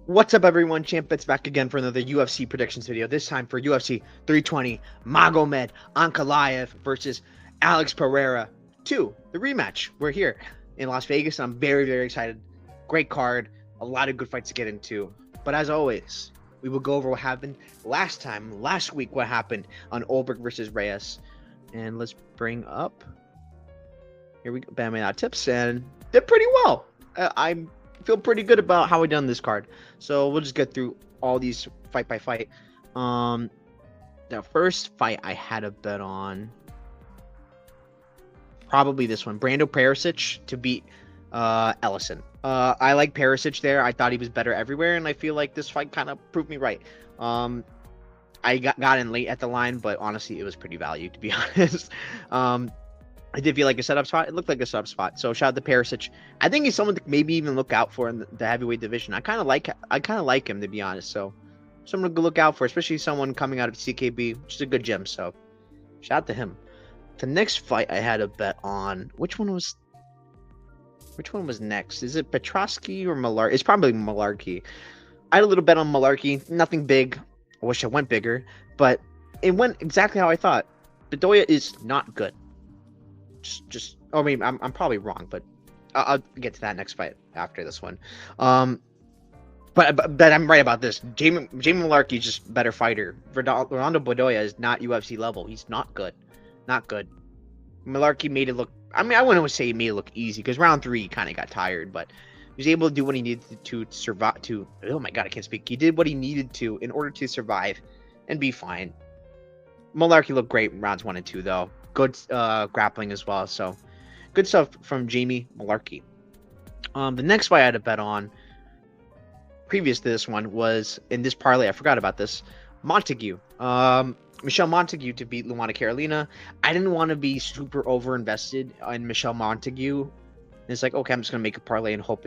What's up, everyone? Champ back again for another UFC predictions video. This time for UFC 320, Magomed Ankalaev versus Alex Pereira 2, the rematch. We're here in Las Vegas, and I'm very, very excited. Great card, a lot of good fights to get into. But as always, we will go over what happened last week, what happened on Olberg versus Reyes. And let's bring up, here we go, Bam tips, and did pretty well. I feel pretty good about how we done this card. So we'll just get through all these fight by fight. The first fight I had a bet on, probably this one, Brando Perisic to beat Ellison. I like Perisic there. I thought he was better everywhere, and I feel like this fight kind of proved me right. I got in late at the line, but honestly, it was pretty value, to be honest. I did feel like a setup spot. It looked like a setup spot. So shout out to Perisic. I think he's someone to maybe even look out for in the heavyweight division. I kind of like him, to be honest. So someone to look out for, especially someone coming out of CKB, which is a good gym. So shout out to him. The next fight I had a bet on. Which one was next? Is it Petrosky or Malarkey? It's probably Malarkey. I had a little bet on Malarkey. Nothing big. I wish I went bigger, but it went exactly how I thought. Bedoya is not good. I mean, I'm probably wrong, but I'll get to that next fight after this one. But I'm right about this. Jamie Malarkey is just a better fighter. Ronaldo Bedoya is not UFC level. He's not good. Not good. Malarkey made it look. I mean, I wouldn't say he made it look easy because round 3 he kind of got tired, but he was able to do what he needed to survive. Oh my god, I can't speak. He did what he needed to in order to survive and be fine. Malarkey looked great in rounds 1 and 2, though. Good grappling as well. So good stuff from Jamie Malarkey. The next fight I had a bet on previous to this one was in this parlay. I forgot about this. Montague. Michelle Montague to beat Luana Carolina. I didn't want to be super over invested in Michelle Montague. And it's like, okay, I'm just gonna make a parlay and hope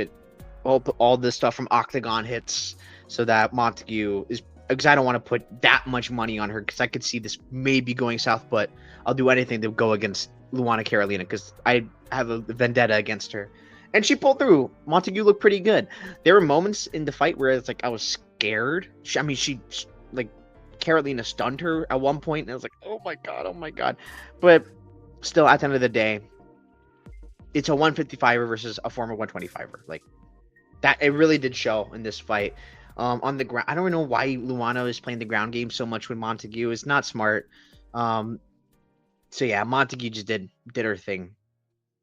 all this stuff from Octagon hits so that Montague is, because I don't want to put that much money on her because I could see this maybe going south, but I'll do anything to go against Luana Carolina because I have a vendetta against her. And she pulled through. Montague looked pretty good. There were moments in the fight where it's like I was scared. She like, Carolina stunned her at one point, and I was like, oh my god. But still, at the end of the day, it's a 155er versus a former 125er. Like, that, it really did show in this fight. On the ground, I don't know why Luana is playing the ground game so much with Montague. It's not smart. So yeah, Montague just did her thing.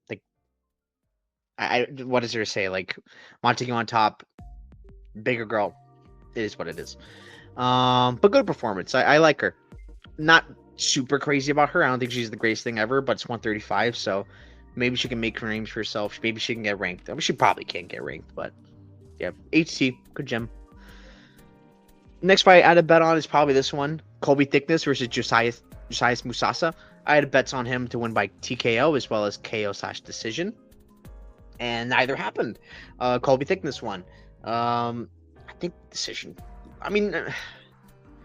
Like, I what does her say? Like, Montague on top, bigger girl. It is what it is. But good performance. I like her. Not super crazy about her. I don't think she's the greatest thing ever, but it's 135, so maybe she can make her names for herself. Maybe she can get ranked. I mean, she probably can't get ranked, but yeah, HT, good gem. Next fight I had a bet on is probably this one. Colby Thickness versus Josias Musasa. I had bets on him to win by TKO as well as KO/decision. And neither happened. Colby Thickness won. I think decision. I mean,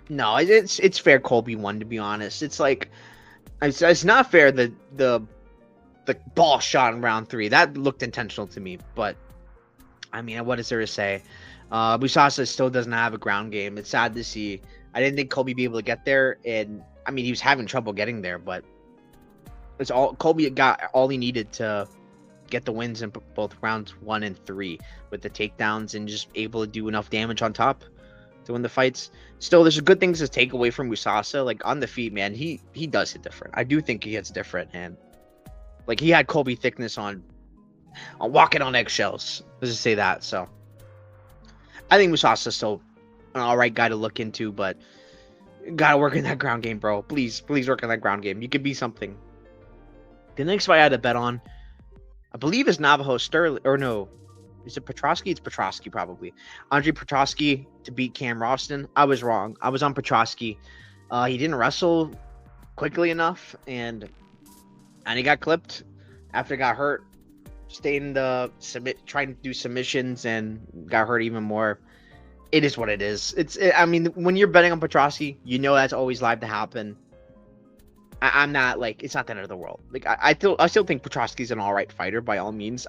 no, it's fair Colby won, to be honest. It's like, it's not fair that the ball shot in round 3. That looked intentional to me, but I mean, what is there to say? Musasa still doesn't have a ground game. It's sad to see. I didn't think Colby would be able to get there, and I mean, he was having trouble getting there, but it's all Colby got all he needed to get the wins in both rounds 1 and 3 with the takedowns and just able to do enough damage on top to win the fights. Still, there's good things to take away from Musasa. Like, on the feet, man, he does hit different. I do think he hits different, and like, he had Colby Thickness on walking on eggshells. Let's just say that. So I think Musasa's still an alright guy to look into, but gotta work in that ground game, bro. Please work on that ground game. You could be something. The next fight I had to bet on, I believe, is Navajo Sterling, or no, is it Petrosky? It's Petrosky, probably. Andre Petrosky to beat Cam Roston. I was wrong. I was on Petrosky. He didn't wrestle quickly enough, and he got clipped after he got hurt. Stayed in the trying to do submissions and got hurt even more. It is what it is. I mean, when you're betting on Petrosky, you know that's always live to happen. I'm not like, it's not the end of the world. Like I still think Petrosky's an all right fighter by all means.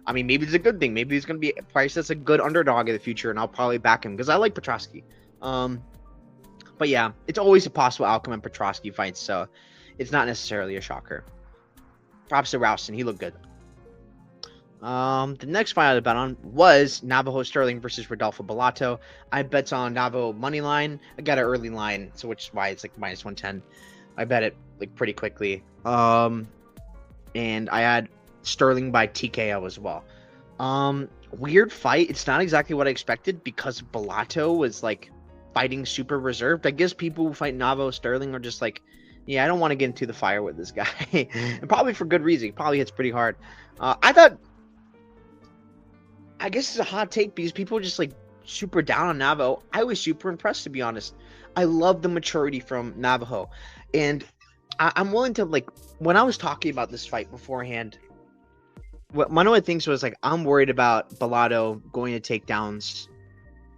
I mean, maybe it's a good thing. Maybe he's gonna be priced as a good underdog in the future, and I'll probably back him because I like Petrosky. But yeah, it's always a possible outcome in Petrosky fights, so it's not necessarily a shocker. Props to Rouston, he looked good. The next fight I bet on was Navajo Sterling versus Rodolfo Bellato. I bet on Navajo money line. I got an early line, so which is why it's like minus 110. I bet it like pretty quickly. And I had Sterling by TKO as well. Weird fight. It's not exactly what I expected because Bellato was like fighting super reserved. I guess people who fight Navajo Sterling are just like, yeah, I don't want to get into the fire with this guy. And probably for good reason. He probably hits pretty hard. I guess it's a hot take because people are just like super down on Navajo. I was super impressed, to be honest. I love the maturity from Navajo. And I'm willing to, like, when I was talking about this fight beforehand, what one of the things was like, I'm worried about Bellato going to takedowns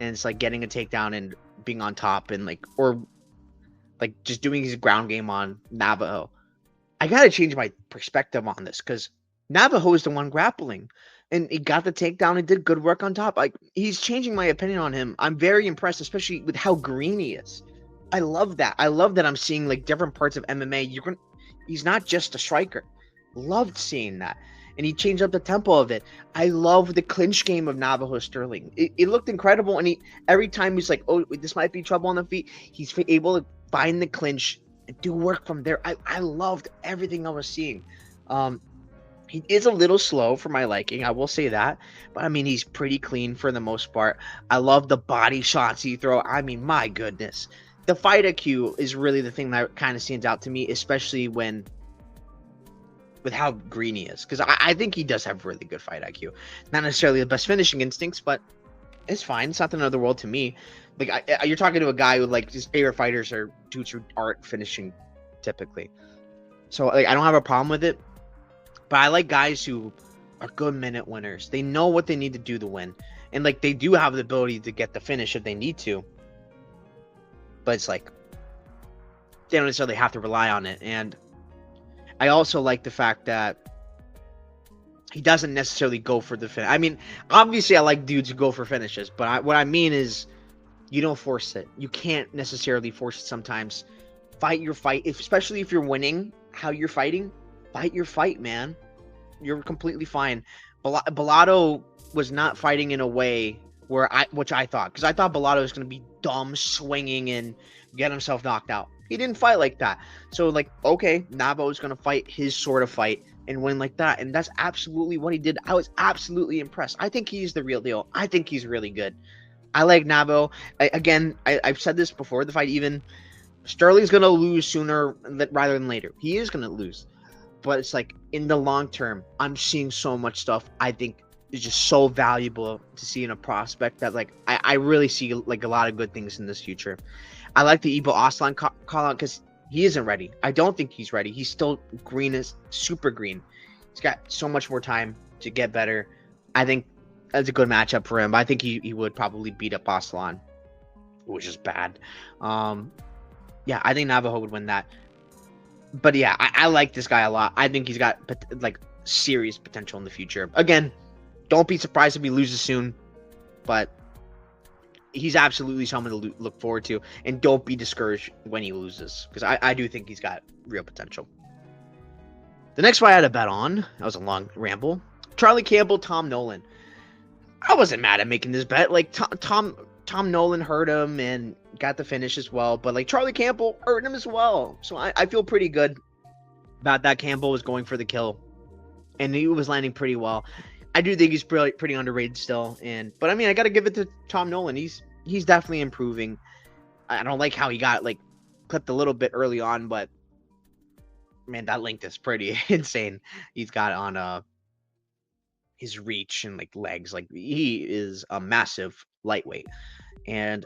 and it's like getting a takedown and being on top and like, or like just doing his ground game on Navajo. I got to change my perspective on this because Navajo is the one grappling and he got the takedown and did good work on top. Like, he's changing my opinion on him. I'm very impressed, especially with how green he is. I love that. I love that I'm seeing like different parts of MMA. He's not just a striker. Loved seeing that. And he changed up the tempo of it. I love the clinch game of Navajo Sterling. It looked incredible. And every time he's like, oh, this might be trouble on the feet, he's able to find the clinch and do work from there. I loved everything I was seeing. He is a little slow for my liking, I will say that. But I mean, he's pretty clean for the most part. I love the body shots he throw. I mean, my goodness. The fight IQ is really the thing that kind of stands out to me, especially with how green he is. Because I think he does have really good fight IQ. Not necessarily the best finishing instincts, but it's fine. It's not the end of the world to me. Like, you're talking to a guy who, like, his favorite fighters are dudes who aren't finishing typically. So, like, I don't have a problem with it. But I like guys who are good minute winners. They know what they need to do to win. And, like, they do have the ability to get the finish if they need to. But it's like, they don't necessarily have to rely on it. And I also like the fact that he doesn't necessarily go for the finish. I mean, obviously I like dudes who go for finishes. But what I mean is, you don't force it. You can't necessarily force it sometimes. Fight your fight. Especially if you're winning how you're fighting. Fight your fight, man. You're completely fine. Bellato was not fighting in a way which I thought, because I thought Bellato was going to be dumb, swinging and get himself knocked out. He didn't fight like that. So, like, okay, Navo is going to fight his sort of fight and win like that, and that's absolutely what he did. I was absolutely impressed. I think he's the real deal. I think he's really good. I like Navo. I've said this before the fight. Even Sterling's going to lose sooner rather than later. He is going to lose. But it's like, in the long term, I'm seeing so much stuff I think is just so valuable to see in a prospect that, like, I really see like a lot of good things in this future. I like the Ibo Aslan call out because he isn't ready. I don't think he's ready. He's still green, as super green. He's got so much more time to get better. I think that's a good matchup for him. I think he would probably beat up Aslan, which is bad. Yeah, I think Navajo would win that. But yeah, I like this guy a lot. I think he's got like serious potential in the future. Again, don't be surprised if he loses soon, but he's absolutely someone to look forward to. And don't be discouraged when he loses, because I do think he's got real potential. The next fight I had a bet on, that was a long ramble. Charlie Campbell, Tom Nolan. I wasn't mad at making this bet. Like, Tom Nolan hurt him and got the finish as well, but like Charlie Campbell hurt him as well. So I feel pretty good about that. Campbell was going for the kill and he was landing pretty well. I do think he's pretty underrated still. But I mean, I got to give it to Tom Nolan. He's definitely improving. I don't like how he got like clipped a little bit early on, but man, that length is pretty insane. He's got on his reach and like legs. Like, he is a massive lightweight. And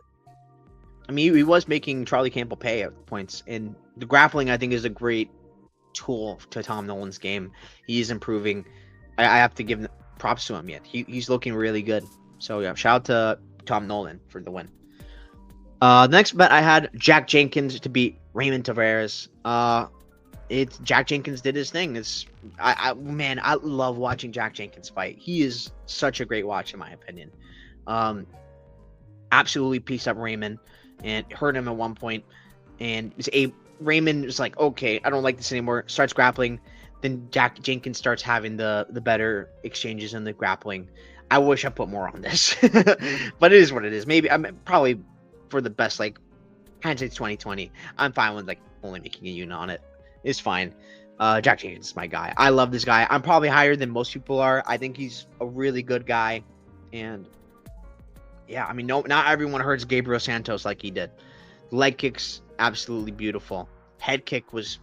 I mean, he was making Charlie Campbell pay at points, and the grappling I think is a great tool to Tom Nolan's game. He's improving. I have to give props to him yet. He's looking really good. So yeah, shout out to Tom Nolan for the win. Next bet I had Jack Jenkins to beat Raymond Tavares. it's Jack Jenkins did his thing. Man, I love watching Jack Jenkins fight. He is such a great watch in my opinion. Um, absolutely pieced up Raymond and hurt him at one point, and Raymond was like, okay, I don't like this anymore. Starts grappling, then Jack Jenkins starts having the better exchanges in the grappling. I wish I put more on this, but it is what it is. Maybe I'm probably for the best. Like hindsight's 2020. I'm fine with like only making a unit on it. It's fine. Jack Jenkins is my guy. I love this guy. I'm probably higher than most people are. I think he's a really good guy, and yeah, I mean, no, not everyone hurts Gabriel Santos like he did. Leg kicks, absolutely beautiful. Head kick was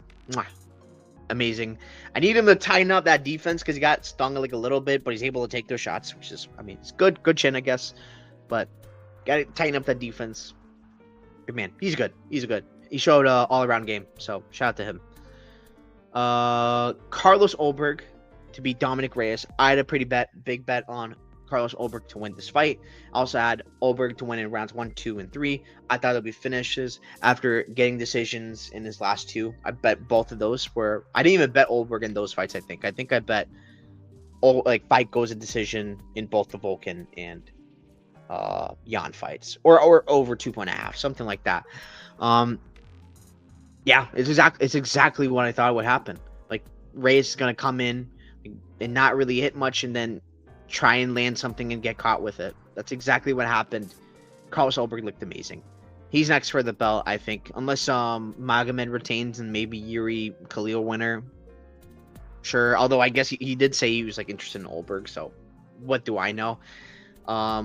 amazing. I need him to tighten up that defense because he got stung like a little bit, but he's able to take those shots, which is, I mean, it's good chin, I guess, but got to tighten up that defense. Good man, he's good. He's good. He showed all around game, so shout out to him. Carlos Ulberg to beat Dominic Reyes. I had a pretty big bet on Carlos Ulberg to win this fight. I also had Ulberg to win in rounds 1, 2, and 3. I thought it would be finishes after getting decisions in his last two. I bet both of those were. I didn't even bet Ulberg in those fights. I think I bet fight goes a decision in both the Volkan and Jan fights, or over 2.5, something like that. Yeah, it's exactly what I thought would happen. Like Reyes is gonna come in and not really hit much, and then try and land something and get caught with it. That's exactly what happened. Carlos Ulberg looked amazing. He's next for the belt, I think, unless Magomed retains and maybe Yuri Khalil winner. Sure, although I guess he did say he was like interested in Ulberg, so what do I know?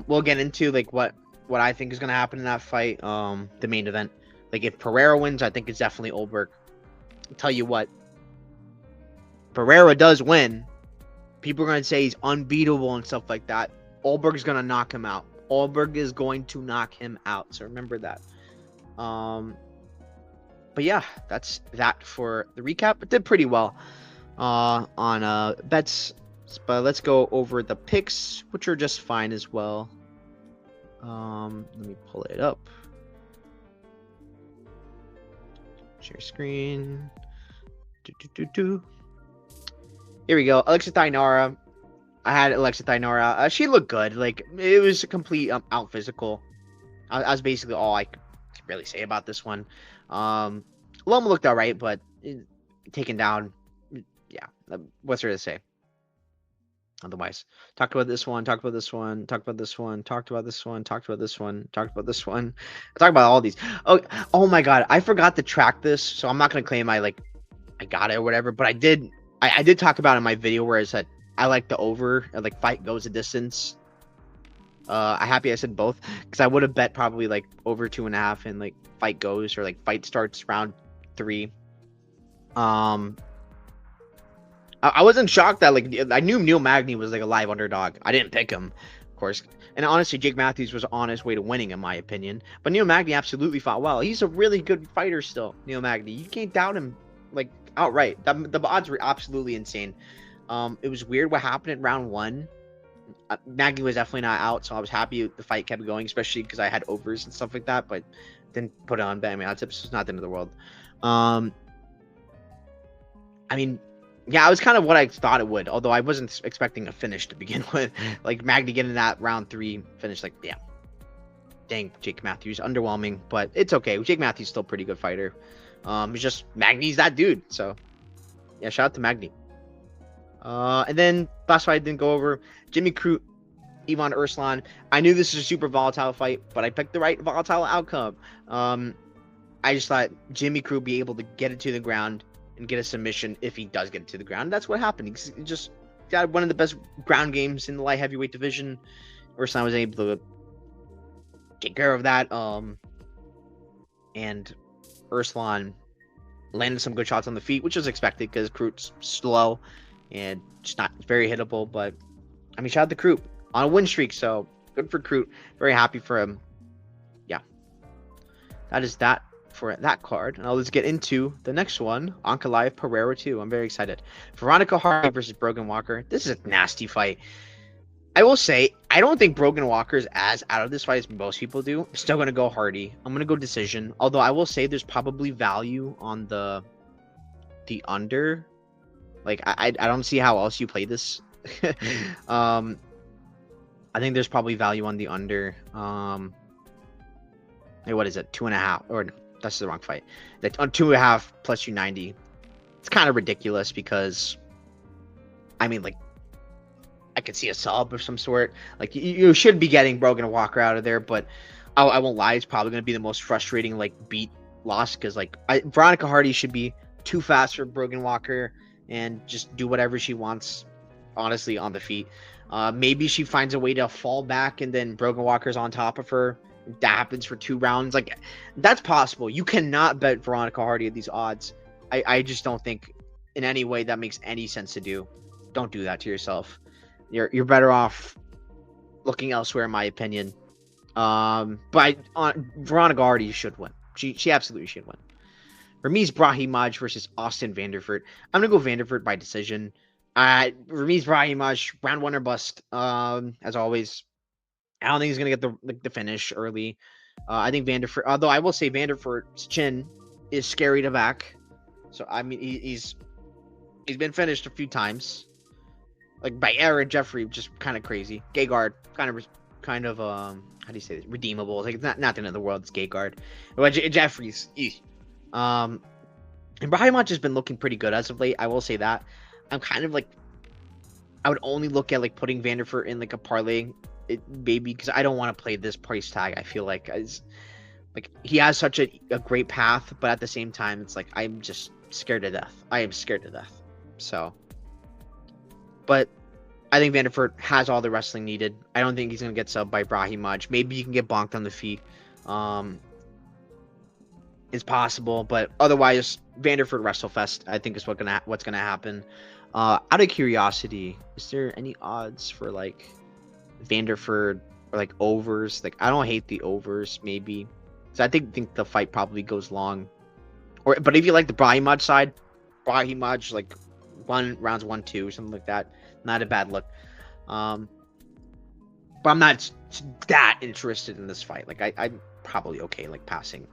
We'll get into like what I think is gonna happen in that fight. The main event. Like if Pereira wins, I think it's definitely Ulberg. I'll tell you what, Pereira does win, people are going to say he's unbeatable and stuff like that. Ulberg's going to knock him out. Ulberg is going to knock him out. So remember that. But yeah, that's that for the recap. It did pretty well on bets. But let's go over the picks, which are just fine as well. Let me pull it up. Share screen. Here we go. Alexa Thainara. I had Alexa Thainara. She looked good. Like it was a complete out physical. That's basically all I could really say about this one. Loma looked alright, but taken down. Yeah, what's there to say? Otherwise, talked about this one, talked about this one, talked about this one, talked about this one, talked about this one, talked about this one. I talked about all these. Oh my god, I forgot to track this, so I'm not gonna claim I got it or whatever. But I did talk about it in my video where I said I like the over, like fight goes a distance. I'm happy I said both because I would have bet probably like over 2.5 and like fight goes or like fight starts round 3. I wasn't shocked that like I knew Neil Magny was like a live underdog. I didn't pick him, of course. And honestly, Jake Matthews was on his way to winning, in my opinion. But Neil Magny absolutely fought well. He's a really good fighter still, Neil Magny. You can't doubt him like outright. The odds were absolutely insane. It was weird what happened in round 1. Magny was definitely not out, so I was happy the fight kept going, especially because I had overs and stuff like that. But didn't put it on bet. I mean, it's not the end of the world. I mean. Yeah, it was kind of what I thought it would, although I wasn't expecting a finish to begin with. Like, Magny getting that round 3 finish, like, yeah. Dang, Jake Matthews, underwhelming, but it's okay. Jake Matthews still a pretty good fighter. It's just, Magny's that dude, so. Yeah, shout out to Magny. And then, last fight I didn't go over, Jimmy Crute, Ivan Erslan. I knew this was a super volatile fight, but I picked the right volatile outcome. I just thought Jimmy Crute would be able to get it to the ground and get a submission if he does get it to the ground. That's what happened. He just got one of the best ground games in the light heavyweight division. Erslan was able to take care of that. And Erslan landed some good shots on the feet, which was expected because Crute's slow and just not very hittable. But I mean, shout out to Crute on a win streak, so good for Crute. Very happy for him. Yeah, that is that for that card. Now let's get into the next one, Ankalaev Pereira 2. I'm very excited. Veronica Hardy versus Brogan Walker. This is a nasty fight. I will say, I don't think Brogan Walker is as out of this fight as most people do. I'm still going to go Hardy. I'm going to go decision. Although I will say there's probably value on the the under. Like I don't see how else you play this. um, I think there's probably value on the under. Hey, what is it? 2.5 or no, that's the wrong fight. That on 2.5 plus 290. It's kind of ridiculous because, I mean, like I could see a sub of some sort. Like you should be getting Brogan Walker out of there, but I won't lie. It's probably going to be the most frustrating like beat loss because like Veronica Hardy should be too fast for Brogan Walker and just do whatever she wants. Honestly, on the feet, maybe she finds a way to fall back and then Brogan Walker's on top of her. That happens for 2 rounds. Like that's possible. You cannot bet Veronica Hardy at these odds. I just don't think in any way that makes any sense to do. Don't do that to yourself. You're better off looking elsewhere, in my opinion. But Veronica Hardy should win. She absolutely should win. Ramiz Brahimaj versus Austin Vanderford. I'm gonna go Vanderford by decision. Ramiz Brahimaj, round 1 or bust. As always, I don't think he's gonna get the finish early. I think Vanderford, although I will say Vanderford's chin is scary to back. So I mean he's been finished a few times. Like by Aaron Jeffrey, just kind of crazy. Gegard, kind of how do you say this? Redeemable. Like it's not the end of the world. It's Gegard. But Jeffrey's, and Brahimaj has been looking pretty good as of late. I will say that. I'm kind of like, I would only look at like putting Vanderford in like a parlay, maybe because I don't want to play this price tag. I feel like he has such a great path, but at the same time, it's like I'm just scared to death. I am scared to death. So. But I think Vanderford has all the wrestling needed. I don't think he's going to get subbed by Brahimaj. Maybe you can get bonked on the feet. It's possible, but otherwise, Vanderford WrestleFest, I think is what's gonna happen. Out of curiosity, is there any odds for like Vanderford or like overs? Like I don't hate the overs, maybe. So I think the fight probably goes long. But if you like the Brahimaj side, Brahimaj like rounds 1-2 or something like that. Not a bad look. But I'm not that interested in this fight. Like I'm probably okay like passing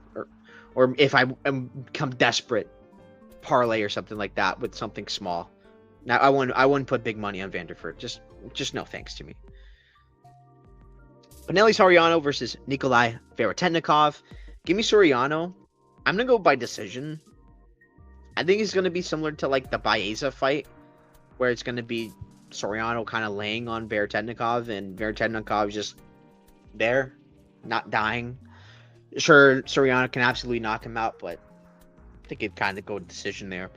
or if I become desperate, parlay or something like that with something small. Now I wouldn't put big money on Vanderford. Just no thanks to me. Panelli Soriano versus Nikolai Veretennikov. Give me Soriano. I'm gonna go by decision. I think it's gonna be similar to like the Baeza fight, where it's gonna be Soriano kind of laying on Veretennikov and Veretennikov just there, not dying. Sure, Soriano can absolutely knock him out, but I think it'd kind of go decision there.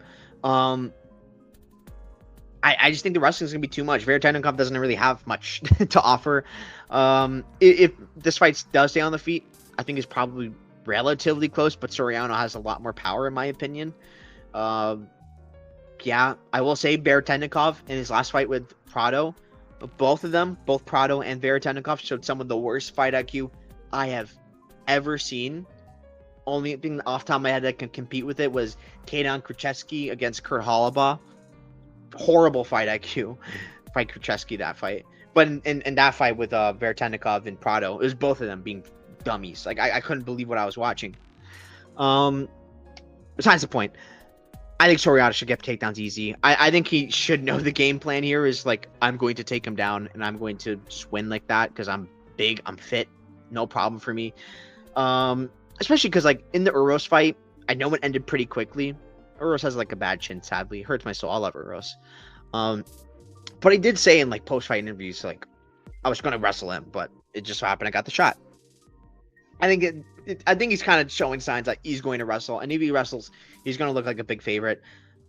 I just think the wrestling is gonna be too much. Veretennikov doesn't really have much to offer. If this fight does stay on the feet, I think it's probably relatively close, but Soriano has a lot more power in my opinion. Yeah, I will say Veretennikov in his last fight with Prado, both of them, both Prado and Veretennikov, showed some of the worst fight IQ I have ever seen. Only thing off the top of my head that can compete with it was Kaydan Krzyzewski against Kurt Holobaugh. Horrible fight IQ. Fight Krzyzewski that fight. But in that fight with Veretennikov and Prado, it was both of them being dummies. Like I couldn't believe what I was watching. Besides the point, I think Soriano should get takedowns easy. I think he should know the game plan here is like I'm going to take him down and I'm going to just win like that because I'm big, I'm fit, no problem for me. Especially because like in the Uros fight, I know it ended pretty quickly. Uros has like a bad chin, sadly. It hurts my soul. I love Uros. But he did say in like post-fight interviews like I was going to wrestle him, but it just so happened I got the shot. I think he's kind of showing signs that he's going to wrestle, and if he wrestles, he's going to look like a big favorite.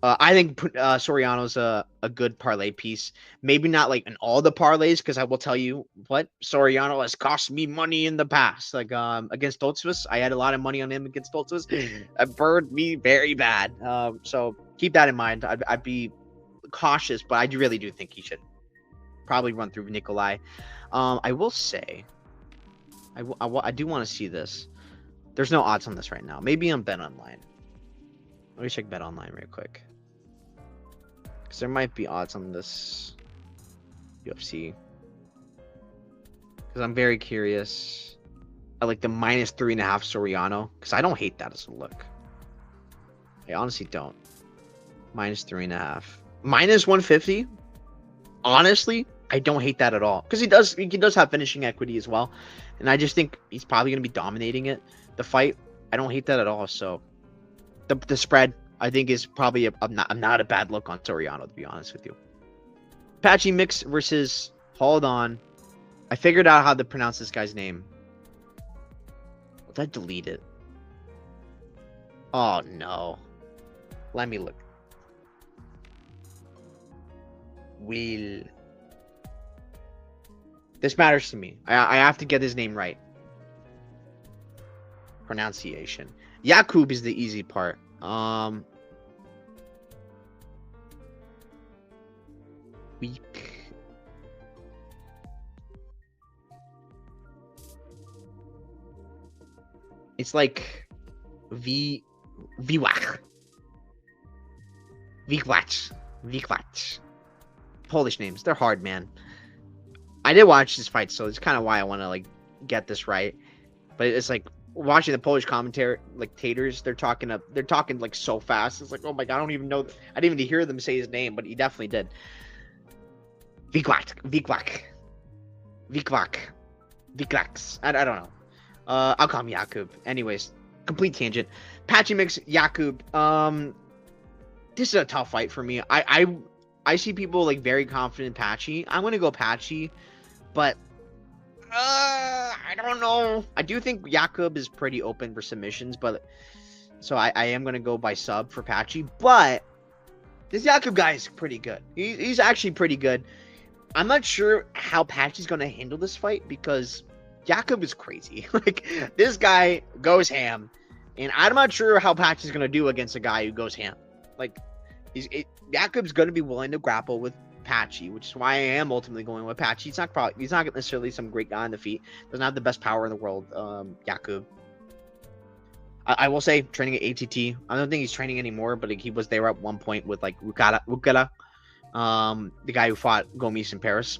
I think Soriano's a good parlay piece. Maybe not like in all the parlays, because I will tell you what, Soriano has cost me money in the past. Like against Doltzvis, I had a lot of money on him against Doltzvis. It burned me very bad. So keep that in mind. I'd be cautious, but I really do think he should probably run through Nikolai. I will say, I do want to see this. There's no odds on this right now. Maybe on Bet Online. Let me check Bet Online real quick. Because there might be odds on this UFC. Because I'm very curious. I like the -3.5 Soriano. Because I don't hate that as a look. I honestly don't. -3.5. -150. Honestly, I don't hate that at all because he does have finishing equity as well, and I just think he's probably gonna be dominating the fight. I don't hate that at all. So the spread I think is probably not a bad look on Soriano, to be honest with you. Patchy Mix versus, hold on, I figured out how to pronounce this guy's name. Did I delete it? Oh no. Let me look. This matters to me. I have to get his name right. Pronunciation. Yakub is the easy part. Weak. It's like Viwach. Vikwach. Polish names. They're hard, man. I did watch this fight, so it's kind of why I want to like get this right. But it's like watching the Polish commentary, like taters, they're talking like so fast. It's like, oh my god, I don't even know. I didn't even hear them say his name, but he definitely did. Vikwach. I don't know. I'll call him Yakub. Anyways, complete tangent. Patchy Mix, Yakub. This is a tough fight for me. I see people like very confident in Patchy. I'm gonna go Patchy, but I don't know. I do think Yakub is pretty open for submissions, but so I am gonna go by sub for Patchy. But this Yakub guy is pretty good. He's actually pretty good. I'm not sure how Patchy's gonna handle this fight because Yakub is crazy. Like, this guy goes ham, and I'm not sure how Patchy's gonna do against a guy who goes ham. Like, Yakub's gonna be willing to grapple with Patchy, which is why I am ultimately going with Patchy. He's not necessarily some great guy on the feet. Doesn't have the best power in the world. Yakub. I will say, training at ATT. I don't think he's training anymore, but he was there at one point with like Rukala, the guy who fought Gomis in Paris.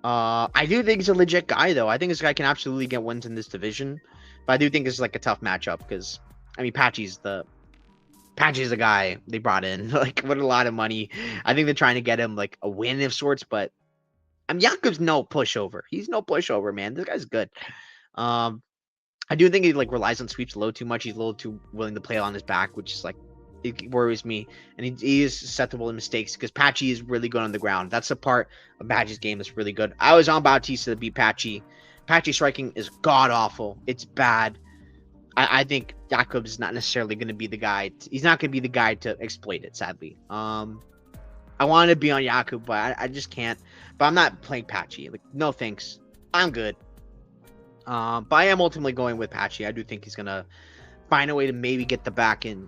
I do think he's a legit guy, though. I think this guy can absolutely get wins in this division, but I do think it's like a tough matchup because, I mean, Patchy's the guy they brought in like with a lot of money. I think they're trying to get him like a win of sorts, but I mean, Yakub's no pushover. He's no pushover, man. This guy's good. I do think he like relies on sweeps a little too much. He's a little too willing to play on his back, which is like, it worries me. And he is susceptible to mistakes because Patchy is really good on the ground. That's the part of Patchy's game that's really good. I was on Bautista to beat Patchy. Patchy striking is god awful. It's bad. I think Yakub is not necessarily going to be the guy. He's not going to be the guy to exploit it, sadly. I want to be on Yakub, but I just can't. But I'm not playing Patchy. Like, no thanks. I'm good. But I am ultimately going with Patchy. I do think he's going to find a way to maybe get the back in,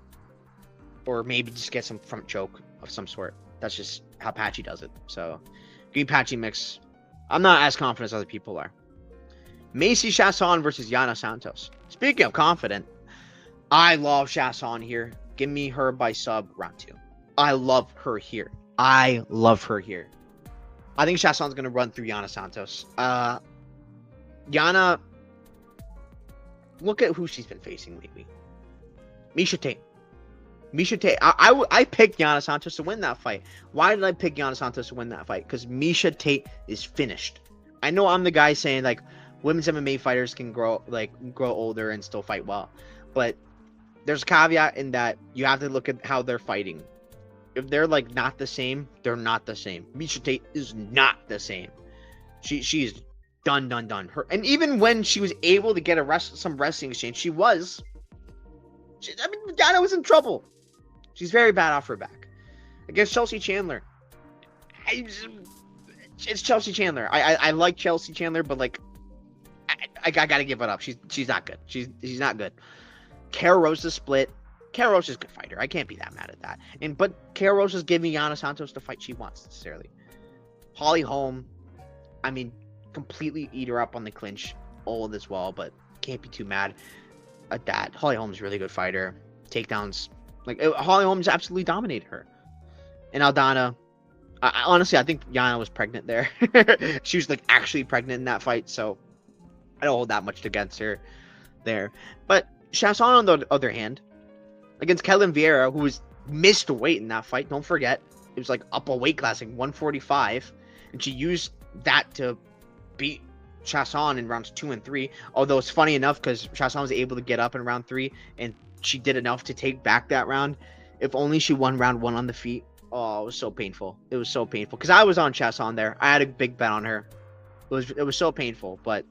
or maybe just get some front choke of some sort. That's just how Patchy does it. So, give me Patchy Mix. I'm not as confident as other people are. Macy Chasson versus Yana Santos. Speaking of confident, I love Chasson here. Give me her by sub round 2. I love her here. I think Chasson's going to run through Yana Santos. Yana, look at who she's been facing lately. Miesha Tate. I picked Yana Santos to win that fight. Why did I pick Yana Santos to win that fight? Because Miesha Tate is finished. I know I'm the guy saying like women's MMA fighters can grow older and still fight well, but there's a caveat in that you have to look at how they're fighting. If they're like not the same, they're not the same. Miesha Tate is not the same. She's done. Her, and even when she was able to get some wrestling exchange, Yana was in trouble. She's very bad off her back. Against Chelsea Chandler. It's Chelsea Chandler. I like Chelsea Chandler, but like I gotta give it up. She's not good. She's not good. Kara Rosa split. Kara Rosa's a good fighter. I can't be that mad at that. But Kara Rosa's giving Yana Santos the fight she wants necessarily. Holly Holm, I mean, completely eat her up on the clinch all of this well, but can't be too mad at that. Holly Holm's a really good fighter. Takedowns, like Holly Holm's absolutely dominated her. And Aldana, honestly, I think Yana was pregnant there. She was like actually pregnant in that fight, so I don't hold that much against her there. But Chasson, on the other hand, against Kellen Vieira, who was missed weight in that fight. Don't forget, it was like up a weight class, like 145, and she used that to beat Chasson in rounds 2 and 3. Although it's funny enough because Chasson was able to get up in round 3, and she did enough to take back that round. If only she won round 1 on the feet. Oh, it was so painful. It was so painful because I was on Chasson there. I had a big bet on her. It was so painful, but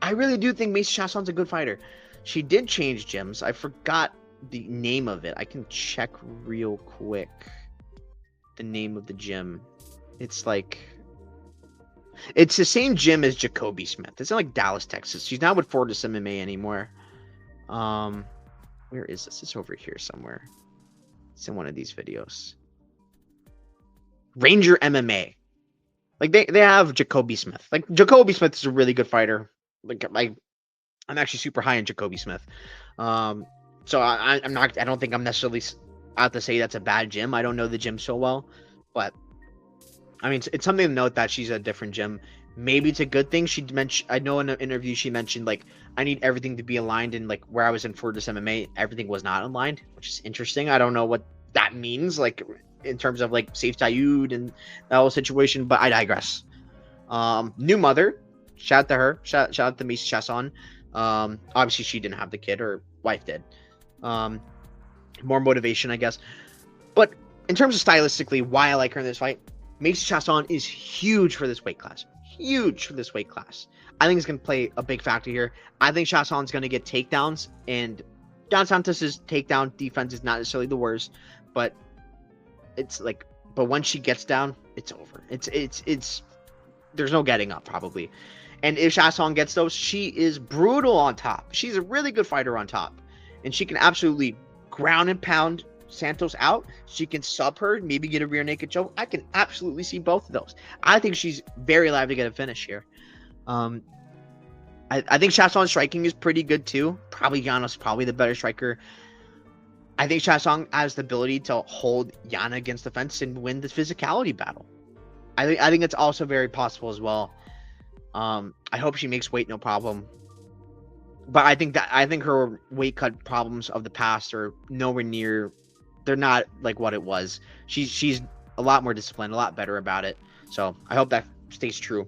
I really do think Macy Chasson's a good fighter. She did change gyms. I forgot the name of it. I can check real quick. The name of the gym. It's like it's the same gym as Jacoby Smith. It's in like Dallas, Texas. She's not with Fortis MMA anymore. Where is this? It's over here somewhere. It's in one of these videos. Ranger MMA. Like they have Jacoby Smith. Like Jacoby Smith is a really good fighter. Like I'm actually super high in Jacoby Smith. So I'm not. I don't think I'm necessarily out to say that's a bad gym. I don't know the gym so well, but I mean it's something to note that she's a different gym. Maybe it's a good thing. She mentioned. I know in an interview she mentioned like I need everything to be aligned, and like where I was in Fortis MMA, everything was not aligned, which is interesting. I don't know what that means, like in terms of like Safe Dayoud and that whole situation, but I digress. New mother. Shout out to her. Shout out to Macy Chasson. Obviously she didn't have the kid, her wife did. More motivation, I guess. But in terms of stylistically, why I like her in this fight, Macy Chasson is huge for this weight class. Huge for this weight class. I think it's going to play a big factor here. I think Chasson's going to get takedowns, and Don Santos' takedown defense is not necessarily the worst, but it's like, but when she gets down, it's over. It's there's no getting up probably. And if Chasson gets those, she is brutal on top. She's a really good fighter on top, and she can absolutely ground and pound Santos out. She can sub her, maybe get a rear naked choke. I can absolutely see both of those. I think she's very live to get a finish here. I think Chasson's striking is pretty good too. Probably Yana's probably the better striker. I think Chasson has the ability to hold Yana against the fence and win the physicality battle. I think it's also very possible as well. I hope she makes weight no problem. But I think her weight cut problems of the past are nowhere near. They're not like what it was. She's a lot more disciplined, a lot better about it. So I hope that stays true.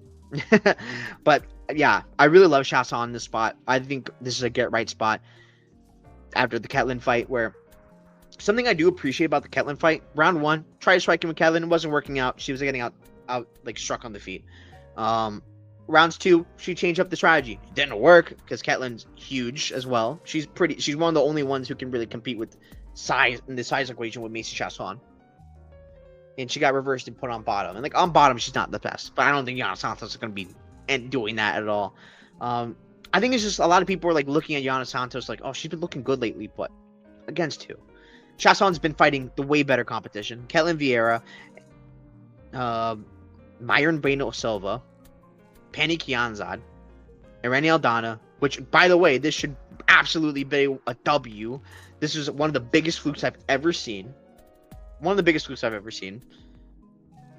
But yeah, I really love Chasson in this spot. I think this is a get right spot after the Ketlin fight, where something I do appreciate about the Ketlin fight, round 1, tried striking with Ketlin, it wasn't working out. She was getting out like struck on the feet. Rounds 2, she changed up the strategy. It didn't work because Ketlin's huge as well. She's one of the only ones who can really compete with size in the size equation with Macy Chasson. And she got reversed and put on bottom. And like on bottom, she's not the best. But I don't think Yana Santos is going to be doing that at all. I think it's just a lot of people are like looking at Yana Santos like, oh, she's been looking good lately, but against who? Chasson's been fighting the way better competition. Ketlin Vieira, Myron Bueno Silva, Penny Kianzad, Irene Aldana, which, by the way, this should absolutely be a W. This is one of the biggest flukes I've ever seen. One of the biggest flukes I've ever seen.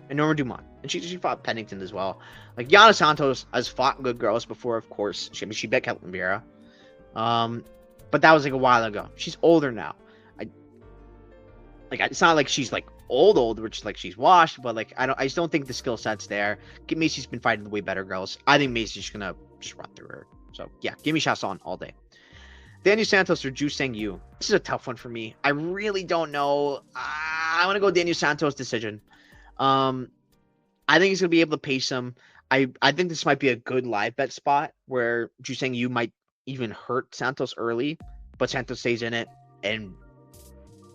And Norma Dumont. And she fought Pennington as well. Like, Yana Santos has fought good girls before, of course. She bet Ketlin Vieira. But that was like a while ago. She's older now. It's not like she's like old, which like she's washed, but like I just don't think the skill set's there. Macy's been fighting the way better girls. I think Macy's gonna just run through her. So yeah, give me Chasson all day. Daniel Santos or Ju Sang Yu. This is a tough one for me. I really don't know. I want to go Daniel Santos decision. I think he's gonna be able to pace him. I think this might be a good live bet spot where Ju Sang Yu might even hurt Santos early, but Santos stays in it and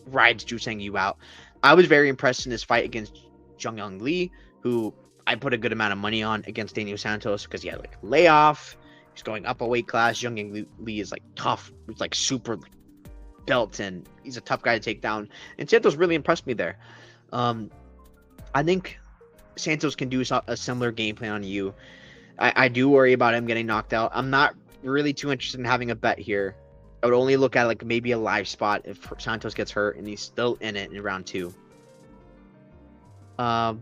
rides Ju Sang Yu out. I was very impressed in this fight against Jung Young Lee, who I put a good amount of money on against Daniel Santos because he had like a layoff. He's going up a weight class. Jung Young Lee is like tough. He's like super built, and he's a tough guy to take down. And Santos really impressed me there. I think Santos can do a similar game plan on you. I do worry about him getting knocked out. I'm not really too interested in having a bet here. I would only look at like maybe a live spot if Santos gets hurt and he's still in it in round 2. I've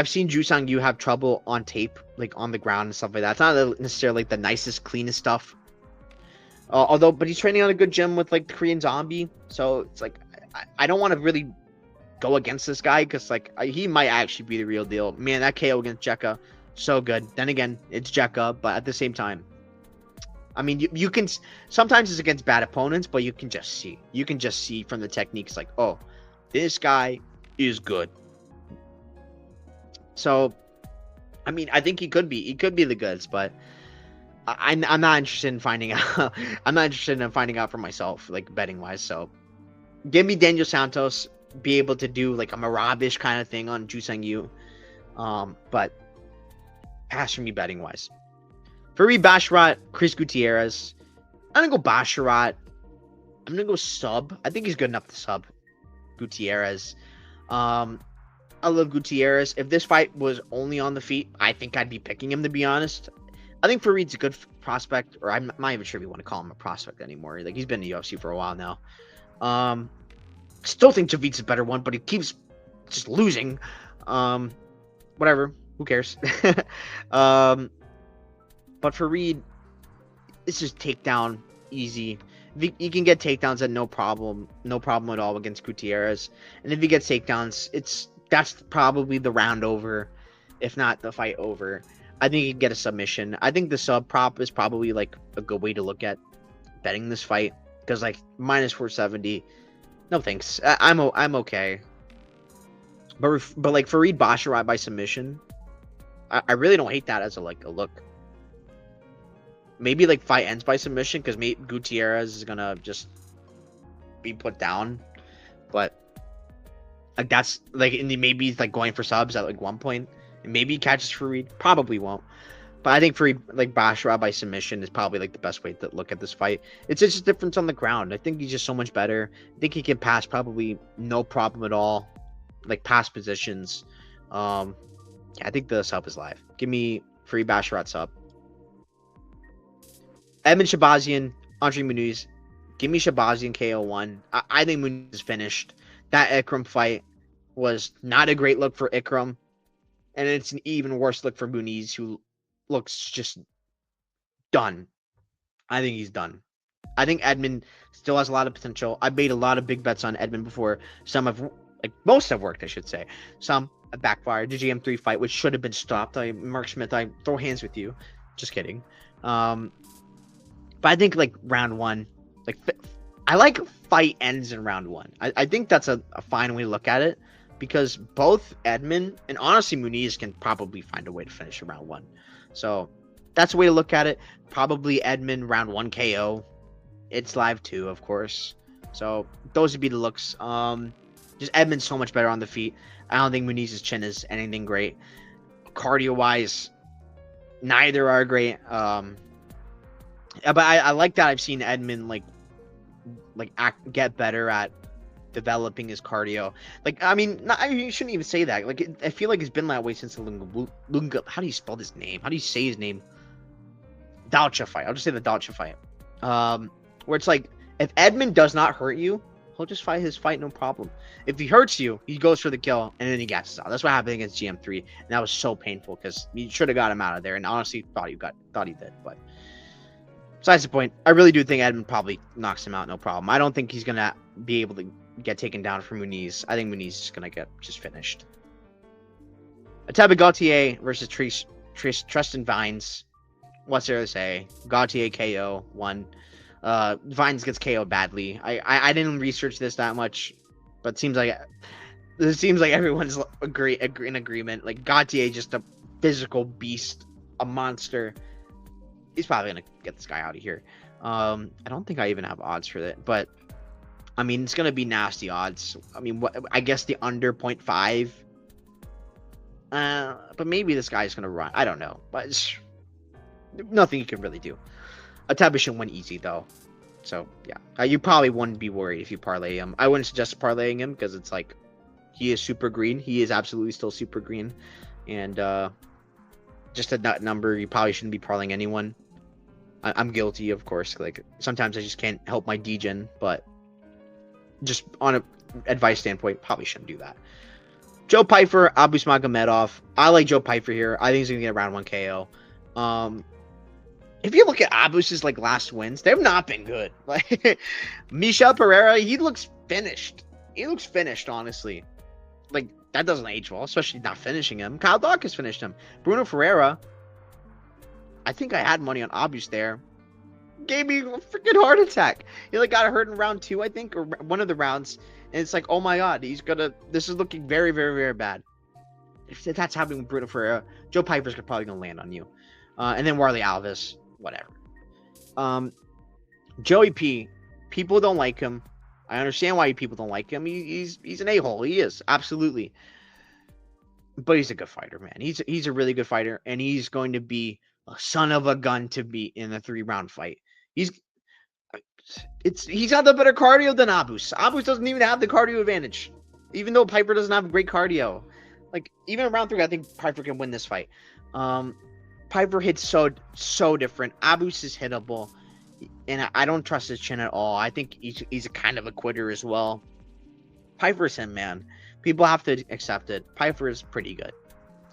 seen Ju Sang Yu have trouble on tape, like on the ground and stuff like that. It's not necessarily like the nicest, cleanest stuff. But he's training on a good gym with like the Korean Zombie, so it's like I don't want to really go against this guy because like he might actually be the real deal. Man, that KO against Jekka, so good. Then again, it's Jekka, but at the same time, I mean, you can sometimes it's against bad opponents, but you can just see from the techniques like, oh, this guy is good. So, I mean, I think he could be the goods, but I'm not interested in finding out. I'm not interested in finding out for myself, like betting wise. So, give me Daniel Santos be able to do like a Marabish kind of thing on Juseng Yu. But pass for me betting wise. Fareed Basharat, Chris Gutierrez. I'm gonna go Basharat. I'm gonna go sub. I think he's good enough to sub Gutierrez. I love Gutierrez. If this fight was only on the feet, I think I'd be picking him, to be honest. I think Fareed's a good prospect, or I'm not even sure if we want to call him a prospect anymore. Like, he's been in the UFC for a while now. Still think Javit's a better one, but he keeps just losing. Whatever. Who cares? But Fareed, it's just takedown easy. He can get takedowns at no problem at all against Gutierrez. And if he gets takedowns, that's probably the round over, if not the fight over. I think he can get a submission. I think the sub prop is probably like a good way to look at betting this fight because like minus 470. No thanks. I'm okay. But like Fareed Basharat by submission, I really don't hate that as a look. Maybe like fight ends by submission because maybe Gutierrez is gonna just be put down, but like that's like maybe he's like going for subs at like one point, and maybe he catches Fareed. Probably won't, but I think Fareed like Basharat by submission is probably like the best way to look at this fight. It's just a difference on the ground. I think he's just so much better. I think he can pass probably no problem at all, like pass positions. Yeah, I think the sub is live. Give me Fareed Basharat sub. Edmund Shabazian, Andre Muniz. Give me Shabazian KO1. I think Muniz is finished. That Ikram fight was not a great look for Ikram. And it's an even worse look for Muniz, who looks just done. I think he's done. I think Edmund still has a lot of potential. I made a lot of big bets on Edmund before. Most have worked, I should say. Some backfired. The GM3 fight, which should have been stopped. Mark Smith, I throw hands with you. Just kidding. But I think like round one, like I like fight ends in round one. I think that's a fine way to look at it because both Edmund and honestly Muniz can probably find a way to finish in round one. So that's a way to look at it. Probably Edmund round one KO. It's live too, of course. So those would be the looks. Just Edmund's so much better on the feet. I don't think Muniz's chin is anything great. Cardio wise, neither are great. But I like that I've seen Edmund get better at developing his cardio. Like, I mean, you shouldn't even say that. Like, I feel like it's been that way since the Lunga. How do you spell his name? How do you say his name? Dalcha fight. I'll just say the Dalcha fight. Where it's like, if Edmund does not hurt you, he'll just fight his fight no problem. If he hurts you, he goes for the kill and then he gasses out. That's what happened against GM3, and that was so painful because you should have got him out of there. And honestly, thought he did, but. Besides the point, I really do think Edmund probably knocks him out, no problem. I don't think he's going to be able to get taken down from Muniz. I think Muniz is going to get just finished. Atabe Gautier versus Tristan Vines. What's there to say? Gautier KO, 1. Vines gets KO'd badly. I didn't research this that much, but it seems like everyone's in agreement. Like, Gautier, just a physical beast, a monster. He's probably going to get this guy out of here. I don't think I even have odds for that. But, I mean, it's going to be nasty odds. I mean, I guess the under 0.5. But maybe this guy's going to run. I don't know. But it's nothing you can really do. Atabe should win easy, though. So, yeah. You probably wouldn't be worried if you parlay him. I wouldn't suggest parlaying him because it's like he is super green. He is absolutely still super green. And just a nut number, you probably shouldn't be parlaying anyone. I'm guilty, of course. Like, sometimes I just can't help my degen, but just on a advice standpoint, probably shouldn't do that. Joe Pyfer, Abus Magomedov. I like Joe Pyfer here. I think he's gonna get around 1 KO. if you look at Abus's like last wins, they've not been good. Like Michel Pereira, he looks finished. He looks finished, honestly. Like that doesn't age well, especially not finishing him. Kyle Dawkins finished him. Bruno Ferreira, I think I had money on Abus there. Gave me a freaking heart attack. He like got hurt in round 2, I think, or one of the rounds, and it's like, oh my god, this is looking very, very, very bad. If that's happening with Bruno Ferreira, Joe Piper's probably gonna land on you. And then Warley Alves, whatever. Joey P, people don't like him. I understand why people don't like him. He's an a-hole. He is, absolutely. But he's a good fighter, man. He's a really good fighter, and he's going to be a son of a gun to beat in a 3-round fight. He's got the better cardio than Abus. Abus doesn't even have the cardio advantage, even though Piper doesn't have great cardio. Like even in round 3, I think Piper can win this fight. Piper hits so different. Abus is hittable, and I don't trust his chin at all. I think he's a kind of a quitter as well. Piper's him, man. People have to accept it. Piper is pretty good.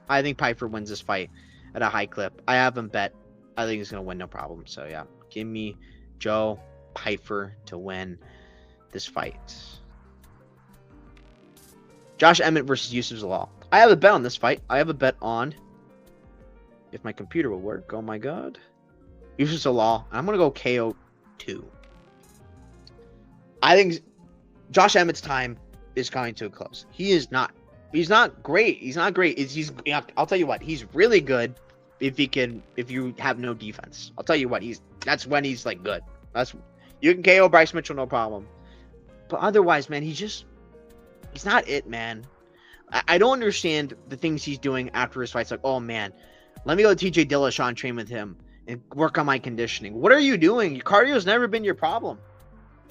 I think Piper wins this fight at a high clip. I have him bet. I think he's gonna win, no problem. So yeah, give me Joe Piper to win this fight. Josh Emmett versus Yusuf Zalal. I have a bet on this fight. I have a bet on, if my computer will work. Oh my god. Yusuf Zalal. I'm going to go KO 2. I think Josh Emmett's time is coming to a close. He's not great. He's not great. I'll tell you what, he's really good if you have no defense. I'll tell you what, that's when he's like good. You can KO Bryce Mitchell, no problem. But otherwise, man, he's not it, man. I don't understand the things he's doing after his fights. Like, oh man, let me go to TJ Dillashaw, train with him, and work on my conditioning. What are you doing? Your cardio's never been your problem.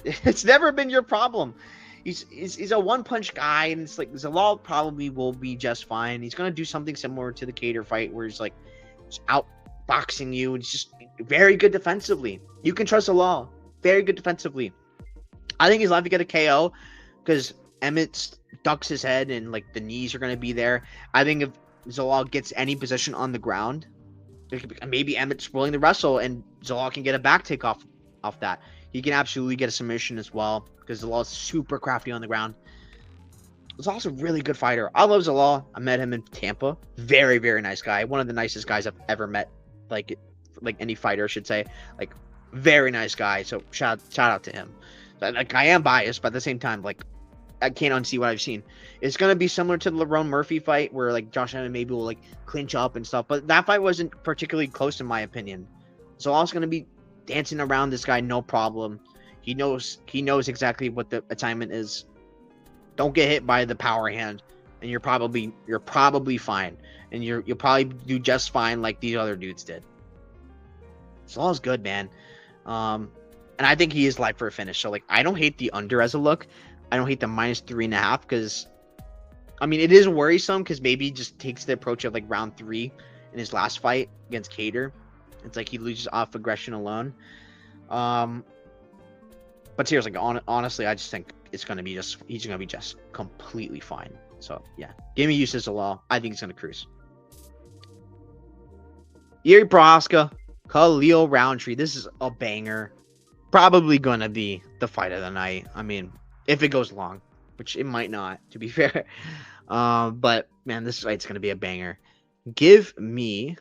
It's never been your problem. He's a one-punch guy, and it's like Zalal probably will be just fine. He's gonna do something similar to the Cater fight, where he's like outboxing you, and he's just very good defensively. You can trust Zalal. Very good defensively. I think he's liable to get a KO because Emmett ducks his head and like the knees are going to be there. I think if Zalal gets any position on the ground, maybe Emmett's willing to wrestle and Zalal can get a back take off that. He can absolutely get a submission as well because Zalal's super crafty on the ground. Zalal's a really good fighter. I love Zalal. I met him in Tampa. Very, very nice guy. One of the nicest guys I've ever met. Like any fighter, I should say. Like, very nice guy. So shout out to him. Like, I am biased, but at the same time, like, I can't unsee what I've seen. It's gonna be similar to the Lerone Murphy fight, where like Josh Emmett maybe will like clinch up and stuff. But that fight wasn't particularly close, in my opinion. Zalal's gonna be dancing around this guy, no problem. He knows exactly what the assignment is. Don't get hit by the power hand, and you're probably fine, and you'll probably do just fine like these other dudes did. Zalal's good, man. And I think he is live for a finish. So like, I don't hate the under as a look. I don't hate the -3.5 because, I mean, it is worrisome because maybe he just takes the approach of like round 3 in his last fight against Cater. It's like he loses off aggression alone. But seriously, honestly, I just think he's gonna be just completely fine. So yeah, give me Yusuf Zalal. I think he's gonna cruise. Yuri Prohaska, Khalil Roundtree. This is a banger. Probably gonna be the fight of the night. I mean, if it goes long, which it might not, to be fair. But man, this fight's gonna be a banger. Give me,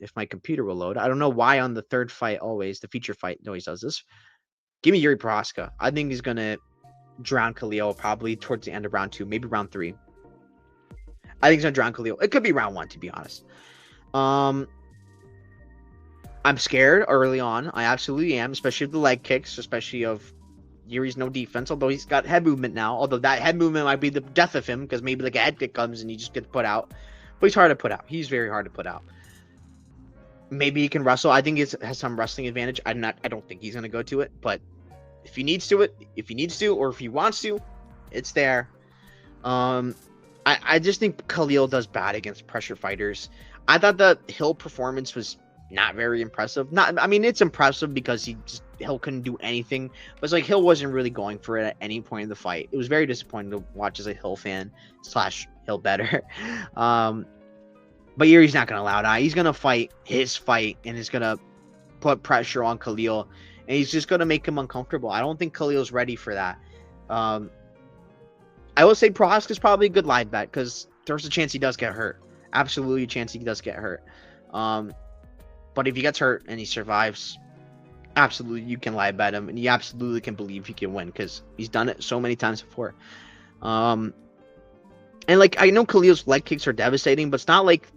if my computer will load. I don't know why on the third fight the feature fight always does this. Give me Yuri Prohaska. I think he's gonna drown Khalil probably towards the end of round 2, maybe round 3. I think he's gonna drown Khalil. It could be round 1, to be honest. I'm scared early on. I absolutely am, especially of the leg kicks, especially of Yuri's no defense, although he's got head movement now. Although that head movement might be the death of him, because maybe like a head kick comes and he just gets put out. But he's hard to put out. He's very hard to put out. Maybe he can wrestle. I think he has some wrestling advantage. I don't think he's gonna go to it, but if he needs to, or if he wants to, it's there. I just think Khalil does bad against pressure fighters. I thought the Hill performance was not very impressive. I mean, it's impressive because Hill couldn't do anything, but it's like Hill wasn't really going for it at any point in the fight. It was very disappointing to watch as a Hill fan / Hill better. But Yuri's not gonna allow that. He's gonna fight his fight and is gonna put pressure on Khalil, and he's just gonna make him uncomfortable. I don't think Khalil's ready for that. I will say Prohaska's probably a good live bet because there's a chance he does get hurt. Absolutely a chance he does get hurt. But if he gets hurt and he survives, absolutely you can live bet him, and you absolutely can believe he can win because he's done it so many times before. And like I know Khalil's leg kicks are devastating, but it's not like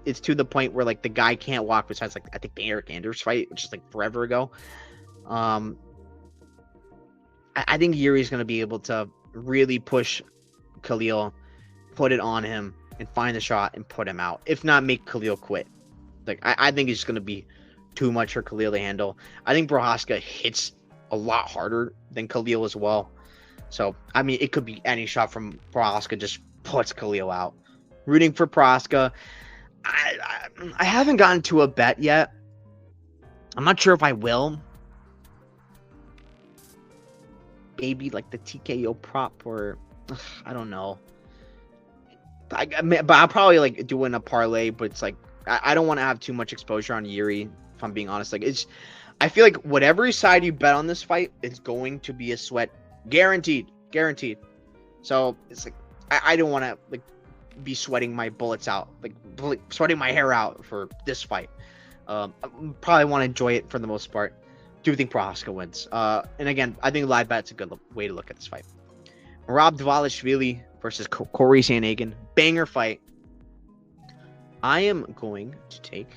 it's to the point where like the guy can't walk. Besides, like I think the Eric Anders fight, which is like forever ago. I think Yuri's gonna be able to really push Khalil, put it on him, and find the shot and put him out. If not, make Khalil quit. Like I think it's gonna be too much for Khalil to handle. I think Prohaska hits a lot harder than Khalil as well. So I mean, it could be any shot from Prohaska just puts Khalil out. Rooting for Prohaska. I haven't gotten to a bet yet. I'm not sure if I will. Maybe like the TKO prop, or I don't know. But I'll probably like doing a parlay, but it's like I don't want to have too much exposure on Yuri, if I'm being honest. Like I feel like whatever side you bet on this fight, it's going to be a sweat, guaranteed. So it's like I don't want to like be sweating my bullets out, like sweating my hair out for this fight. I probably want to enjoy it for the most part. Do think Prohaska wins. And again, I think live bet's a good way to look at this fight. Merab Dvalishvili versus Corey Sandhagen. Banger fight. I am going to take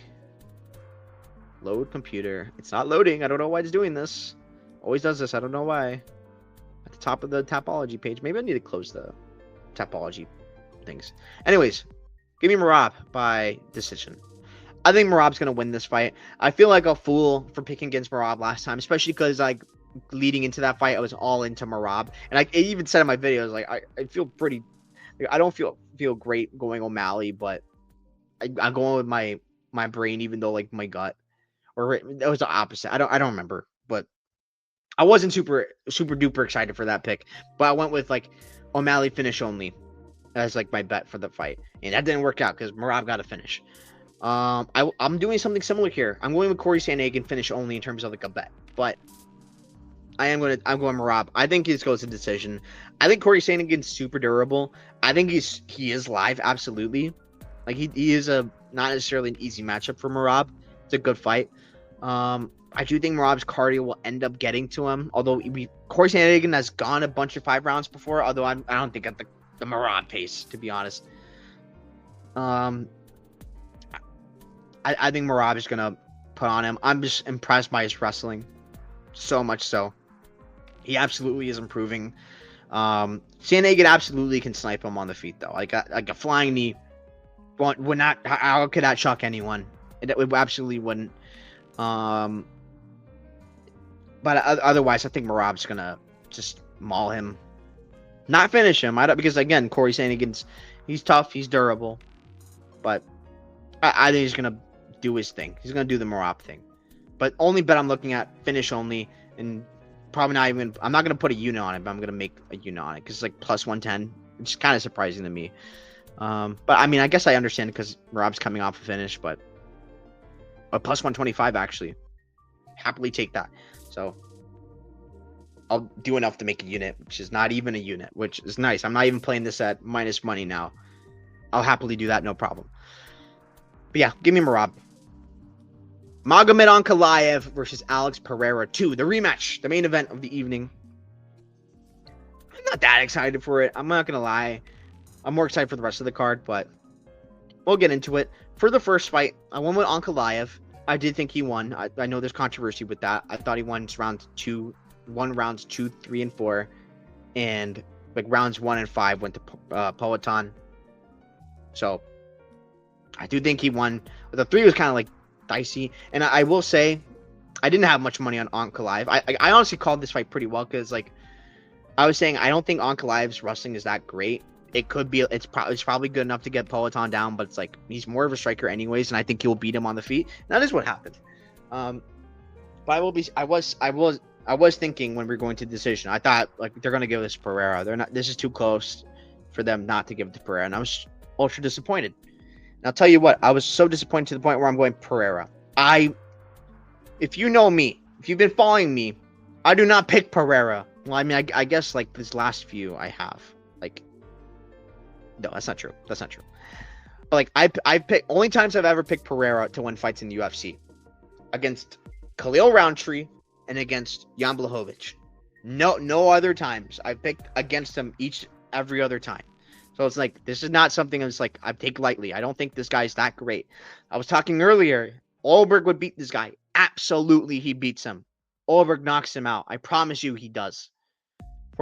load computer. It's not loading. I don't know why it's doing this. Always does this. I don't know why. At the top of the Tapology page. Maybe I need to close the Tapology things. Anyways, give me Merab by decision. I think Merab's going to win this fight. I feel like a fool for picking against Merab last time, especially because like leading into that fight, I was all into Merab. And I even said in my videos, like I feel pretty, like, I don't feel great going O'Malley, but I'm going with my brain, even though like my gut, or that was the opposite. I don't remember, but I wasn't super duper excited for that pick, but I went with like O'Malley finish only as like my bet for the fight, and that didn't work out because Merab got a finish. I'm doing something similar here. I'm going with Corey Sandhagen finish only in terms of like a bet, but I'm going Merab. I think this goes to decision. I think Corey Sandhagen's super durable. I think he is live, absolutely. Like he is not necessarily an easy matchup for Merab. It's a good fight. I do think Merab's cardio will end up getting to him. Although Corey Sandhagen has gone a bunch of 5 rounds before. Although I don't think at the Merab pace, to be honest. I think Merab is gonna put on him. I'm just impressed by his wrestling, so much so. He absolutely is improving. Sandhagen absolutely can snipe him on the feet though. Like a flying knee would not. How could that shock anyone? It absolutely wouldn't. But otherwise, I think Merab's gonna just maul him, not finish him. Because again, Corey Sandhagen's he's tough, he's durable, but I think he's gonna do his thing. He's gonna do the Merab thing. But only bet I'm looking at finish only, and probably not even. I'm not gonna put a unit on it, but I'm gonna make a unit on it because it's like plus 110. It's kind of surprising to me. But I mean, I guess I understand because Merab's coming off a finish, but a plus 125 actually. Happily take that. So I'll do enough to make a unit, which is not even a unit, which is nice. I'm not even playing this at minus money now. I'll happily do that, no problem. But yeah, give me Merab. Magomed Ankalaev versus Alex Pereira 2, the rematch, the main event of the evening. I'm not that excited for it. I'm not going to lie. I'm more excited for the rest of the card, but we'll get into it. For the first fight, I went with Ankalaev. I did think he won. I know there's controversy with that. I thought he won rounds 2, 3, and 4. And like rounds 1 and 5 went to Poatan. So I do think he won. The 3 was kind of like dicey. And I will say, I didn't have much money on Ankalaev. I honestly called this fight pretty well because, like, I was saying I don't think Ankalaev's wrestling is that great. It could be, it's probably good enough to get Poatan down, but it's like he's more of a striker anyways, and I think he'll beat him on the feet. And that is what happened. But I was thinking when we were going to the decision, I thought like they're gonna give this to Pereira. They're not. This is too close for them not to give it to Pereira, and I was ultra disappointed. And I'll tell you what, I was so disappointed to the point where I'm going Pereira. If if you know me, if you've been following me, I do not pick Pereira. Well, I mean, I guess like this last few I have. Like, no, that's not true. That's not true. But like, I pick only times I've ever picked Pereira to win fights in the UFC against Khalil Roundtree and against Jan Blachowicz. No other times I picked against him every other time. So it's like this is not something that's like I take lightly. I don't think this guy's that great. I was talking earlier. Olberg would beat this guy. Absolutely, he beats him. Olberg knocks him out. I promise you, he does.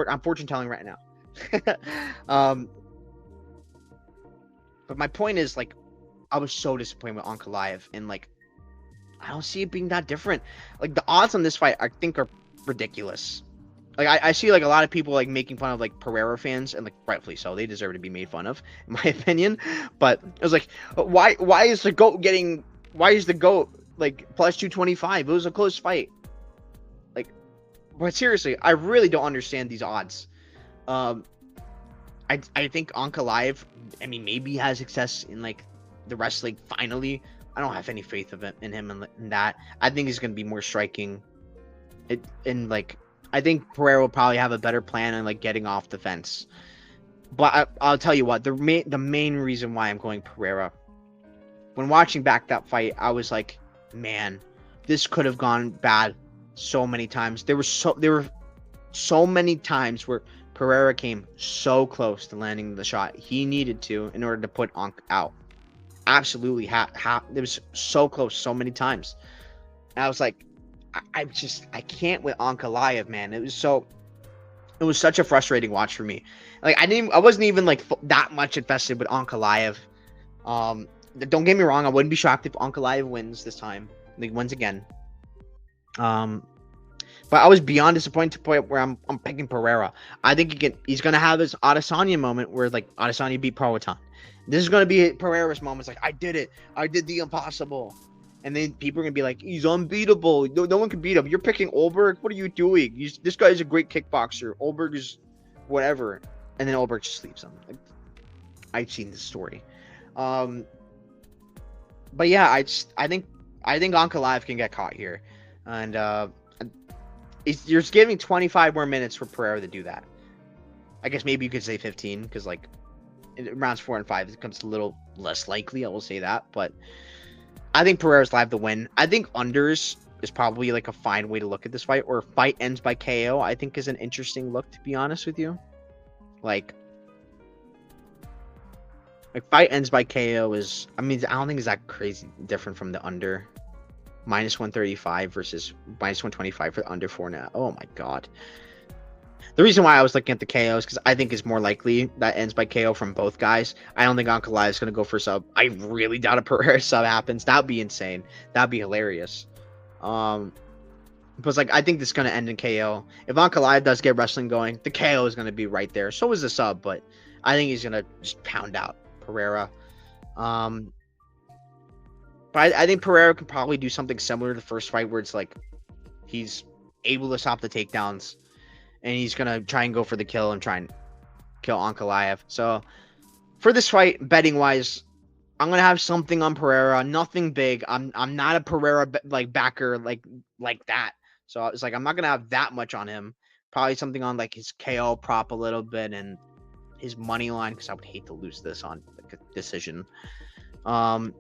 I'm fortune telling right now. But my point is like, I was so disappointed with Ankalaev, and like, I don't see it being that different. Like the odds on this fight, I think, are ridiculous. Like I see like a lot of people like making fun of like Pereira fans, and like rightfully so. They deserve to be made fun of, in my opinion. But it was like, why is the GOAT getting? Why is the GOAT like plus 225? It was a close fight. Like, but seriously, I really don't understand these odds. I think Ankalaev, I mean, maybe he has success in like the wrestling finally. I don't have any faith in him in that. I think he's gonna be more striking. I think Pereira will probably have a better plan on like getting off the fence. But I'll tell you what, the main reason why I'm going Pereira, when watching back that fight, I was like, man, this could have gone bad so many times. There were so many times where Pereira came so close to landing the shot he needed to in order to put Ankh out. Absolutely, it was so close so many times. And I was like, I can't with Ankalaev, man. It was such a frustrating watch for me. Like I wasn't even like that much invested with Ankalaev. Don't get me wrong, I wouldn't be shocked if Ankalaev wins this time. Like wins again. But I was beyond disappointed to the point where I'm picking Pereira. I think he's gonna have this Adesanya moment where like Adesanya beat Proatan. This is gonna be Pereira's moment. It's like I did it. I did the impossible. And then people are going to be like, he's unbeatable. No one can beat him. You're picking Olberg? What are you doing? This guy is a great kickboxer. Olberg is whatever. And then Olberg just sleeps him. Like, I've seen this story. But yeah, I think Ankalaev can get caught here. And you're just giving 25 more minutes for Pereira to do that. I guess maybe you could say 15 because like in rounds 4 and 5 it becomes a little less likely. I will say that. But I think Pereira's live to win. I think unders is probably like a fine way to look at this fight, or fight ends by KO. I think is an interesting look, to be honest with you. Like fight ends by KO is, I mean, I don't think it's that crazy different from the under. Minus 135 versus minus 125 for the under 4 now. Oh my god. The reason why I was looking at the KOs because I think it's more likely that ends by KO from both guys. I don't think Ankalaev is going to go for sub. I really doubt a Pereira sub happens. That would be insane. That would be hilarious. But it's like I think this is going to end in KO. If Ankalaev does get wrestling going, the KO is going to be right there. So is the sub, but I think he's going to just pound out Pereira. But I think Pereira can probably do something similar to the first fight where it's like he's able to stop the takedowns. And he's going to try and go for the kill and try and kill Ankalaev. So, for this fight, betting-wise, I'm going to have something on Pereira. Nothing big. I'm not a Pereira backer like that. So, it's like I'm not going to have that much on him. Probably something on like his KO prop a little bit and his money line because I would hate to lose this on like a decision. But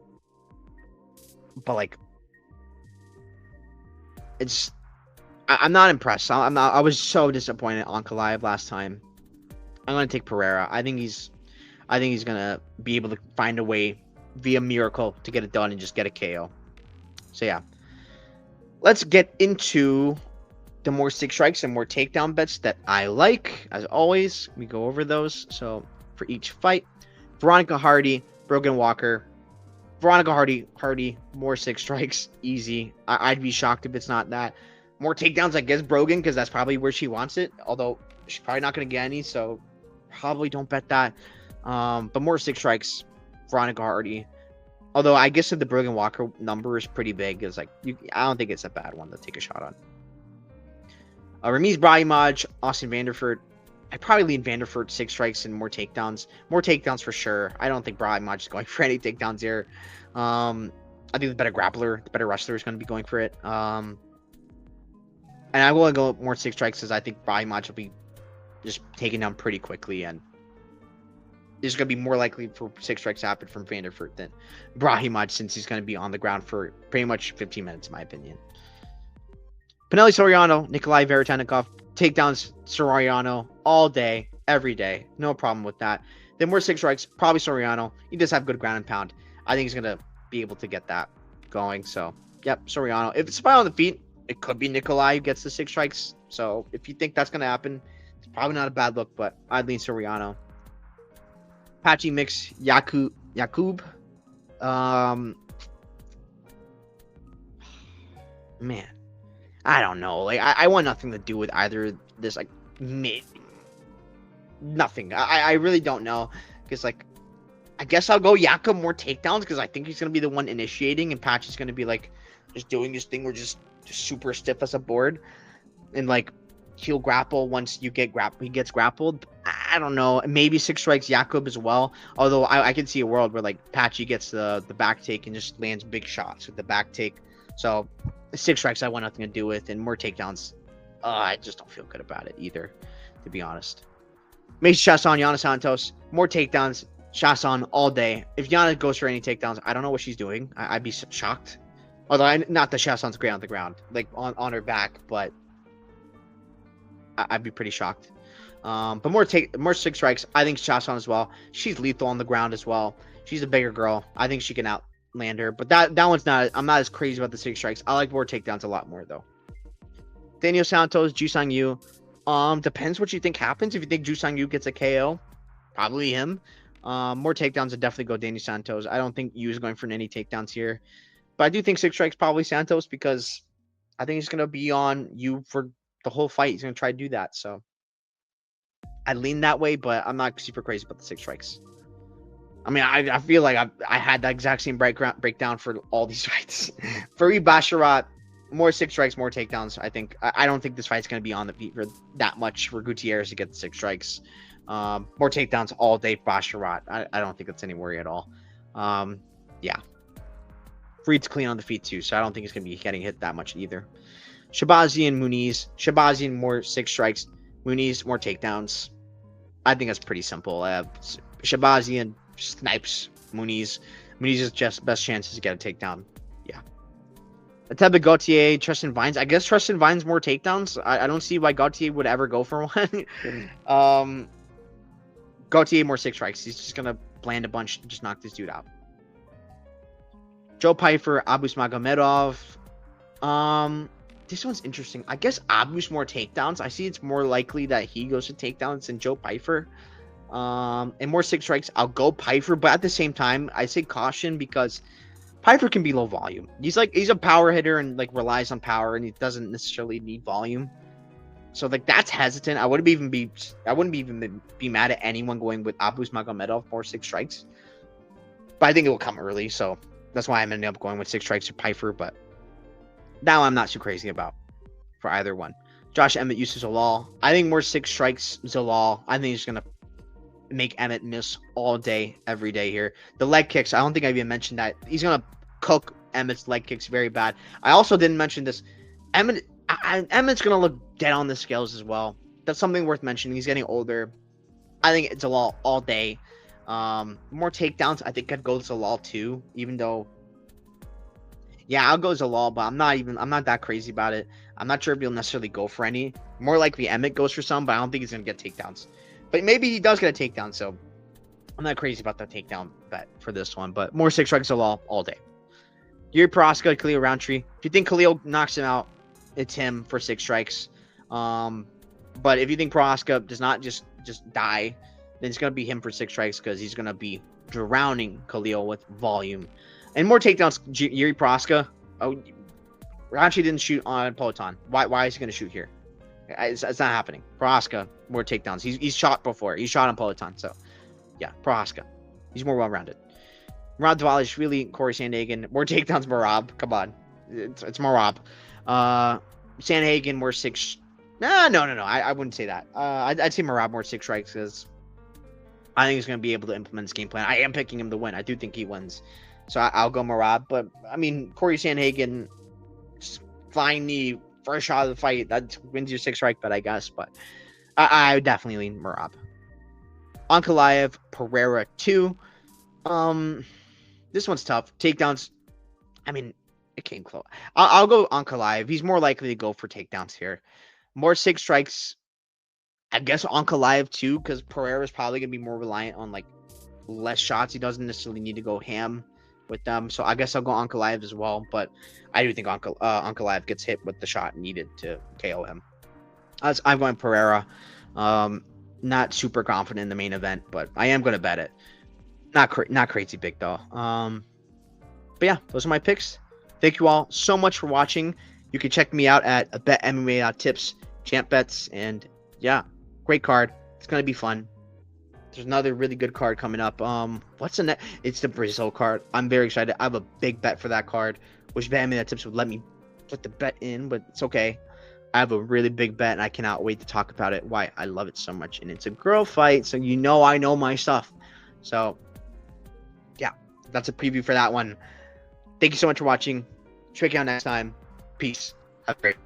like, it's... I'm not impressed. I was so disappointed in Ankalaev last time. I'm gonna take Pereira. I think he's gonna be able to find a way via miracle to get it done and just get a KO. So yeah, let's get into the more stick strikes and more takedown bets that I like. As always, we go over those. So for each fight, Veronica Hardy, Brogan Walker. Veronica Hardy, more stick strikes, easy. I'd be shocked if it's not that. More takedowns, I guess, Brogan, because that's probably where she wants it. Although, she's probably not going to get any, so probably don't bet that. But more stick strikes, Veronica Hardy. Although, I guess if the Brogan Walker number is pretty big, it's like, I don't think it's a bad one to take a shot on. Ramiz Brahimaj, Austin Vanderford. I'd probably lean Vanderford, 6 strikes and more takedowns. More takedowns for sure. I don't think Brahimaj is going for any takedowns here. I think the better grappler, the better wrestler is going to be going for it. And I will go more 6 strikes because I think Brahimaj will be just taken down pretty quickly, and it's going to be more likely for 6 strikes to happen from Vanderford than Brahimaj, since he's going to be on the ground for pretty much 15 minutes, in my opinion. Pinelli Soriano, Nikolai Veretanikov, takedowns Soriano all day, every day. No problem with that. Then more 6 strikes, probably Soriano. He does have good ground and pound. I think he's going to be able to get that going. So, yep, Soriano. If it's a fight on the feet, it could be Nikolai who gets the 6 strikes. So, if you think that's going to happen, it's probably not a bad look, but I'd lean Soriano. Patchy Mix, Yakub. Man, I don't know. Like, I want nothing to do with either this, like, nothing. I really don't know. Because, like, I guess I'll go Yakub more takedowns because I think he's going to be the one initiating, and Patchy's going to be, like, just doing his thing. We're just super stiff as a board. And, like, he'll grapple once he gets grappled. I don't know. Maybe 6 strikes Yakub as well. Although I can see a world where, like, Patchy gets the back take and just lands big shots with the back take. So 6 strikes I want nothing to do with, and more takedowns. I just don't feel good about it either, to be honest. Mason Chasson, Yana Santos, more takedowns. Chasson all day. If Yana goes for any takedowns, I don't know what she's doing. I'd be shocked. Although not that Chasson's great on the ground, like on her back, but I'd be pretty shocked. But more 6 strikes. I think Chasson as well. She's lethal on the ground as well. She's a bigger girl. I think she can outland her. But that one's not. I'm not as crazy about the 6 strikes. I like more takedowns a lot more though. Daniel Santos, Jusang Yu. Depends what you think happens. If you think Jusang Yu gets a KO, probably him. More takedowns would definitely go Daniel Santos. I don't think Yu is going for any takedowns here. But I do think 6 strikes probably Santos because I think he's going to be on Yu for the whole fight. He's going to try to do that. So I lean that way, but I'm not super crazy about the 6 strikes. I mean, I feel like I had that exact same breakdown for all these fights. Fareed Basharat, more 6 strikes, more takedowns. I don't think this fight's going to be on the feet for that much for Gutierrez to get the 6 strikes. More takedowns all day for Basharat. I don't think that's any worry at all. Yeah. Fareed's clean on the feet too, so I don't think he's going to be getting hit that much either. Shabazi and Muniz. Shabazi more 6 strikes. Muniz more takedowns. I think that's pretty simple. Shabazi and snipes Muniz. Muniz's just best chances to get a takedown. Yeah. Ateba Gautier, Tristan Vines. I guess Tristan Vines more takedowns. I don't see why Gautier would ever go for one. Gautier more 6 strikes. He's just gonna land a bunch and just knock this dude out. Joe Pyfer, Abus Magomedov. This one's interesting. I guess Abus more takedowns. I see it's more likely that he goes to takedowns than Joe Pyfer. And more 6 strikes. I'll go Pyfer, but at the same time, I say caution because Pyfer can be low volume. He's a power hitter and like relies on power, and he doesn't necessarily need volume. So like that's hesitant. I wouldn't even be mad at anyone going with Abus Magomedov more 6 strikes. But I think it will come early, so that's why I'm ending up going with 6 strikes to Pyfer. But now I'm not too crazy about for either one. Josh Emmett uses Zalal. I think more 6 strikes Zalal. I think he's gonna make Emmett miss all day, every day here. The leg kicks, I don't think I even mentioned that. He's going to cook Emmett's leg kicks very bad. I also didn't mention this. Emmett's going to look dead on the scales as well. That's something worth mentioning. He's getting older. I think it's Zalal all day. More takedowns. I think I'd go Zalal too, even though, yeah, I'll go Zalal, but I'm not that crazy about it. I'm not sure if he'll necessarily go for any. More likely Emmett goes for some, but I don't think he's going to get takedowns. But maybe he does get a takedown, so I'm not crazy about that takedown bet for this one. But more 6 strikes all day. Yuri Prohaska, Khalil Roundtree. If you think Khalil knocks him out, it's him for 6 strikes. But if you think Prohaska does not just die, then it's going to be him for 6 strikes because he's going to be drowning Khalil with volume. And more takedowns, Yuri Prohaska. Oh, Roundtree didn't shoot on Peloton. Why is he going to shoot here? It's not happening. Prohaska, more takedowns. He's shot before. He's shot on Peloton. So, yeah, Prohaska. He's more well-rounded. Marab Dvalishvili, Corey Sandhagen. More takedowns, Marab. Come on. It's Marab. Sandhagen, more 6. No. I wouldn't say that. I'd say Marab more 6 strikes because I think he's going to be able to implement his game plan. I am picking him to win. I do think he wins. So I'll go Marab. But I mean, Corey Sandhagen, just flying knee, first shot of the fight, that wins your 6 strike bet, I guess. But I would definitely lean Marab. Ankalaev, Pereira 2. This one's tough. Takedowns. I mean, it came close. I'll go Ankalaev. He's more likely to go for takedowns here. More 6 strikes. I guess Ankalaev too, because Pereira is probably gonna be more reliant on like less shots. He doesn't necessarily need to go ham with them. So I guess I'll go Ankalaev as well. But I do think Ankalaev gets hit with the shot needed to KO him. I'm going Pereira. Not super confident in the main event, but I am going to bet it. Not crazy big though. But yeah, those are my picks. Thank you all so much for watching. You can check me out at betmma.tips, champ bets, and yeah, great card. It's going to be fun. There's another really good card coming up. What's the next? It's the Brazil card. I'm very excited. I have a big bet for that card. Wish betmma.tips would let me put the bet in, but it's okay. I have a really big bet, and I cannot wait to talk about it. Why I love it so much, and it's a girl fight, so you know I know my stuff. So, yeah, that's a preview for that one. Thank you so much for watching. Check you out next time. Peace. Have a great